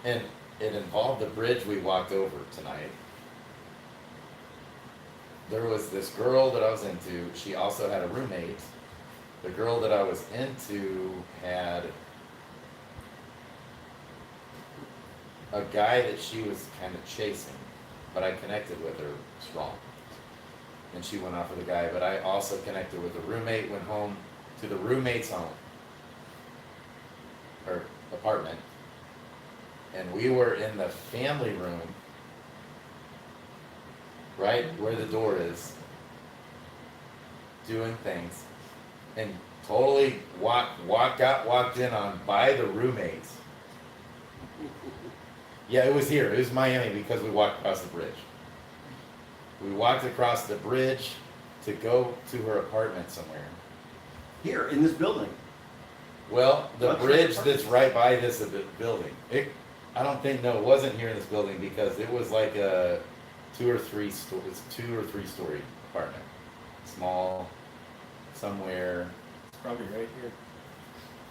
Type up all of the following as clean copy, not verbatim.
And it involved the bridge we walked over tonight. There was this girl that I was into, she also had a roommate. The girl that I was into had a guy that she was kind of chasing, but I connected with her strong. And she went off with a guy, but I also connected with the roommate, went home to the roommate's home, or apartment, and we were in the family room, right where the door is, doing things, and totally got walked in on by the roommates. Yeah, it was here. It was Miami because we walked across the bridge. We walked across the bridge to go to her apartment somewhere. Here, in this building. Well, the What's her bridge apartment? that's right by this building. I don't think, no, it wasn't here in this building because it was like a two or three story apartment. Small, somewhere It's probably right here.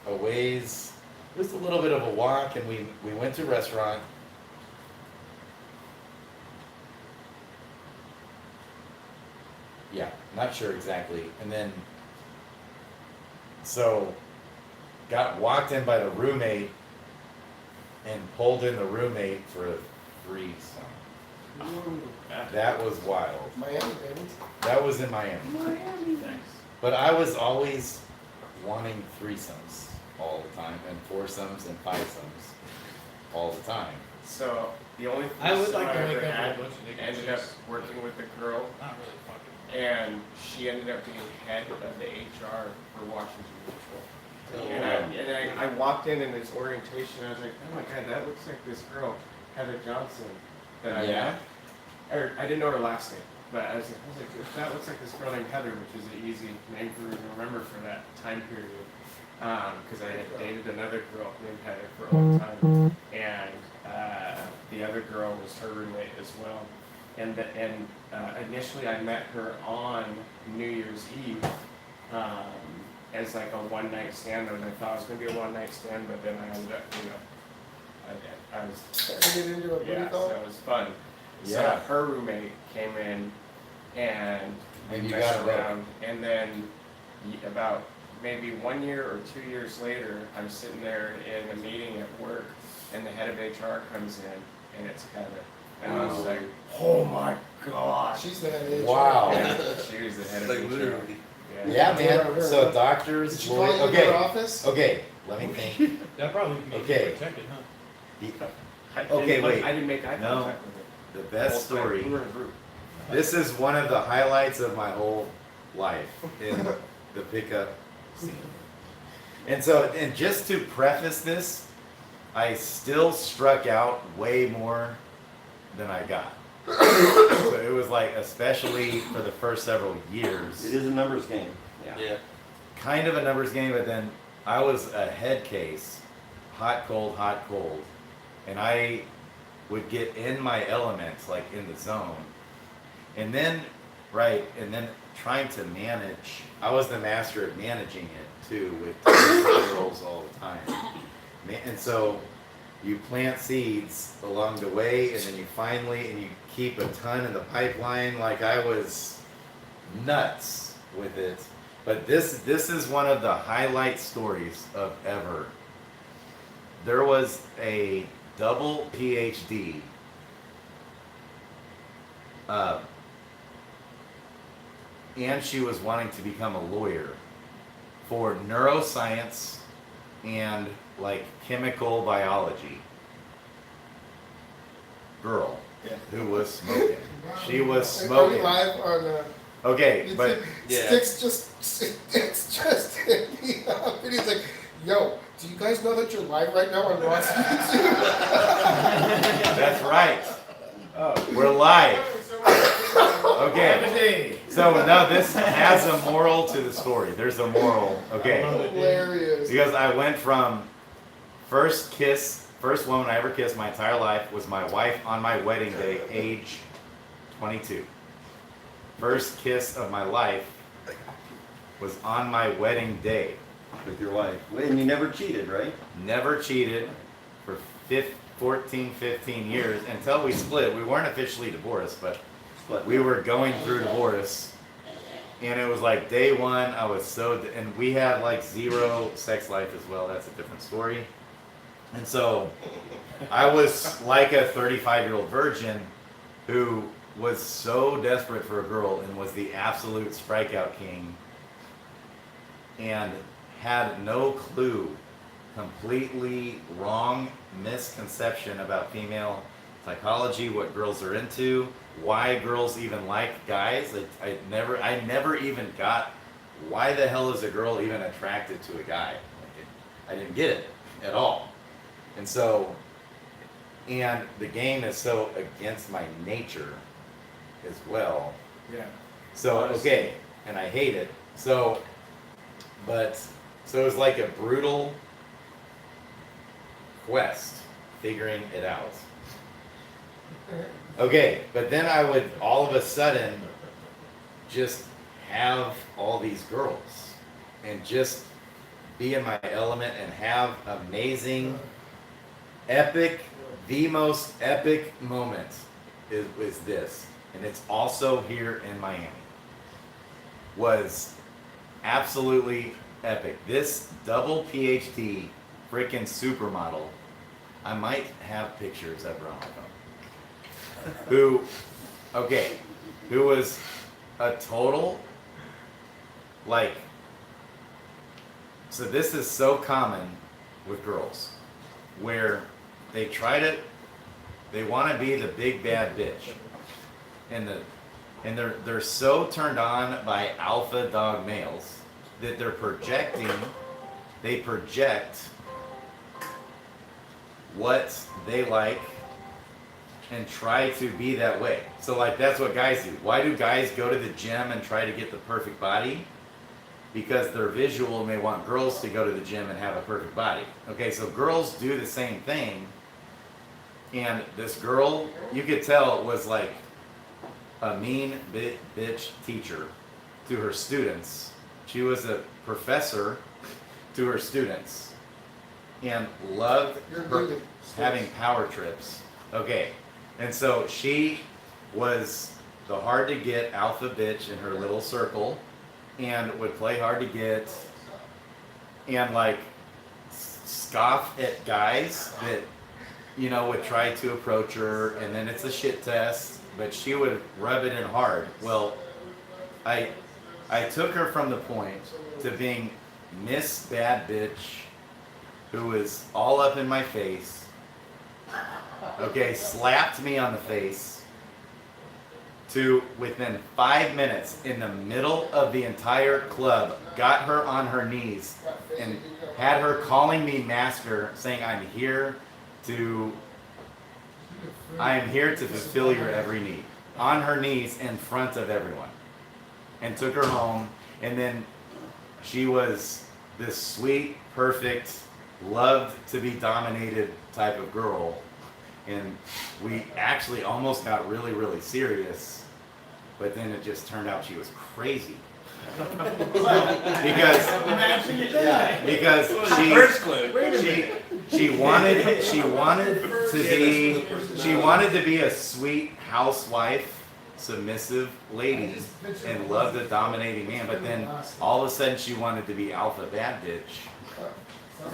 a ways. It was a little bit of a walk, and we went to a restaurant. Yeah, not sure exactly. And then, so, got walked in by the roommate and pulled in the roommate for a threesome. That was wild. Miami, baby. That was in Miami. Nice. But I was always wanting threesomes all the time, and foursomes and fivesomes all the time. So the only I would threesome like to I wake ever up had with a bunch of niggas ended up just- working with a girl, Not really fucking. and she ended up being head of the HR for Washington Mutual. Oh, And I walked in this orientation, I was like, oh my god, that looks like this girl, Heather Johnson, that I Yeah. met. Or I didn't know her last name, but I was like, that looks like this girl named Heather, which is an easy name for me to remember for that time period. Because I had dated another girl named Heather for a long time, and the other girl was her roommate as well. And initially I met her on New Year's Eve as like a one night stand, and I thought it was gonna be a one night stand, but then I ended up, I was Starting to get into a booty yeah, so call. it was fun. So Yeah. her roommate came in and we And you messed got it right. around, and then about maybe 1 year or 2 years later, I'm sitting there in a meeting at work, and the head of HR comes in, and it's Heather. And I was Wow. like, oh my gosh. She's the head of HR. Wow. Yeah, she was the head of Like HR. literally. Yeah, man. Her. So doctors, Did she call you in okay, her office? okay. Let me think. That probably made Okay. you protected, huh? I didn't Okay, look- wait. I didn't make eye No. contact with her. The The whole best time. story. We were in a group. This is one of the highlights of my whole life in the pickup scene. And so, and just to preface this, I still struck out way more than I got. So it was like, especially for the first several years, It is a numbers game. Yeah. kind of a numbers game, but then I was a head case, hot, cold, and I would get in my elements, like in the zone. And then, and then trying to manage, I was the master at managing it too, with girls all the time. And so you plant seeds along the way, and then you keep a ton in the pipeline. Like I was nuts with it. But this is one of the highlight stories of ever. There was a double PhD and she was wanting to become a lawyer for neuroscience and like chemical biology. Girl who was smoking. She was Are we smoking. live on Okay, but Yeah. Sticks just hit me up, and he's like, "Yo, do you guys know that you're live right now on Ross YouTube?" that's right. We're live. Okay. Hey. So no, this has a moral to the story. There's a moral. Okay. Hilarious. Because I went from first woman I ever kissed my entire life was my wife on my wedding day, age 22. First kiss of my life was on my wedding day. With your wife. And you never cheated, right? Never cheated for 14, 15 years until we split. We weren't officially divorced, but But we were going through divorce. And it was like day one, I was and we had like zero sex life as well. That's a different story. And so I was like a 35-year-old virgin who was so desperate for a girl and was the absolute strikeout king and had no clue, completely wrong misconception about female psychology, what girls are into, why girls even like guys. I never even got why the hell is a girl even attracted to a guy. I didn't get it at all. And so, and the game is so against my nature as well. Yeah. So, okay, and I hate it. So it was like a brutal quest figuring it out. Okay, but then I would all of a sudden just have all these girls and just be in my element and have amazing, epic, the most epic moment is this. And it's also here in Miami. Was absolutely epic. This double PhD freaking supermodel, I might have pictures of her on my phone. Who was a total, like, so this is so common with girls, where they want to be the big bad bitch, and they're so turned on by alpha dog males that they project what they like and try to be that way. So like that's what guys do. Why do guys go to the gym and try to get the perfect body? Because their visual may want girls to go to the gym and have a perfect body. Okay, so girls do the same thing. And this girl, you could tell, was like a mean bitch teacher to her students. She was a professor to her students and loved having power trips. Okay, and so she was the hard to get alpha bitch in her little circle and would play hard to get and like scoff at guys that, you know, would try to approach her, and then it's a shit test, but she would rub it in hard. Well, I took her from the point to being Miss Bad Bitch, who was all up in my face, okay, slapped me on the face, to within 5 minutes in the middle of the entire club, got her on her knees and had her calling me master, saying I am here to fulfill your every need, on her knees in front of everyone, and took her home. And then she was this sweet, perfect, loved to be dominated type of girl, and we actually almost got really, really serious, but then it just turned out she was crazy. because she wanted to be a sweet housewife, submissive lady, and loved a dominating man, but then all of a sudden she wanted to be alpha bad bitch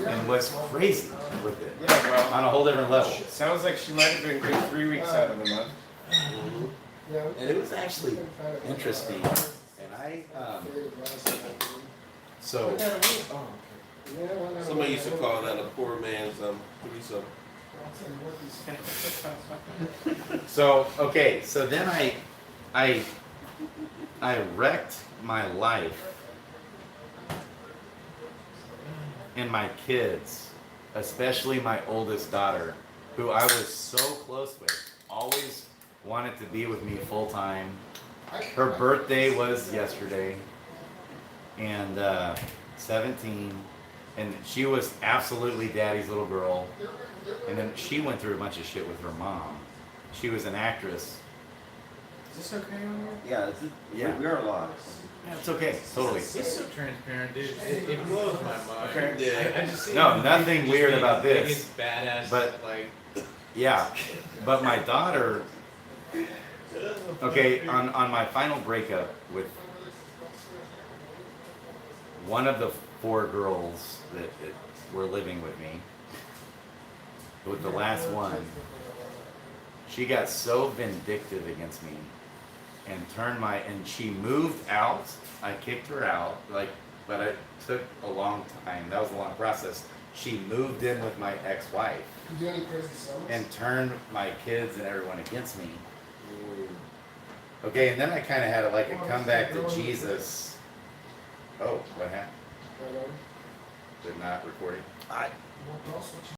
and was crazy with it. Yeah, well, on a whole different level. sounds like she might have been good 3 weeks out of the month. And it was actually interesting. And so Somebody used to call that a poor man's threesome. okay, so then I wrecked my life and my kids, especially my oldest daughter, who I was so close with, always wanted to be with me full time. Her birthday was yesterday, and 17, and she was absolutely daddy's little girl. And then she went through a bunch of shit with her mom. She was an actress. Is this okay on here? Yeah, Yeah. we are live. Yeah, it's okay, totally. He's so transparent, dude. It blows my mind. Okay. Yeah. I just see No, him nothing just weird being about the this, biggest badass, but- like Yeah, but my daughter. Okay, on my final breakup with one of the 4 girls that were living with me, with the last one, she got so vindictive against me and and she moved out. I kicked her out, but it took a long time. That was a long process. She moved in with my ex-wife You do any crazy songs? and turned my kids and everyone against me. Okay, and then I kind of had a comeback to Jesus. Oh, what happened? Did not recording. What else would you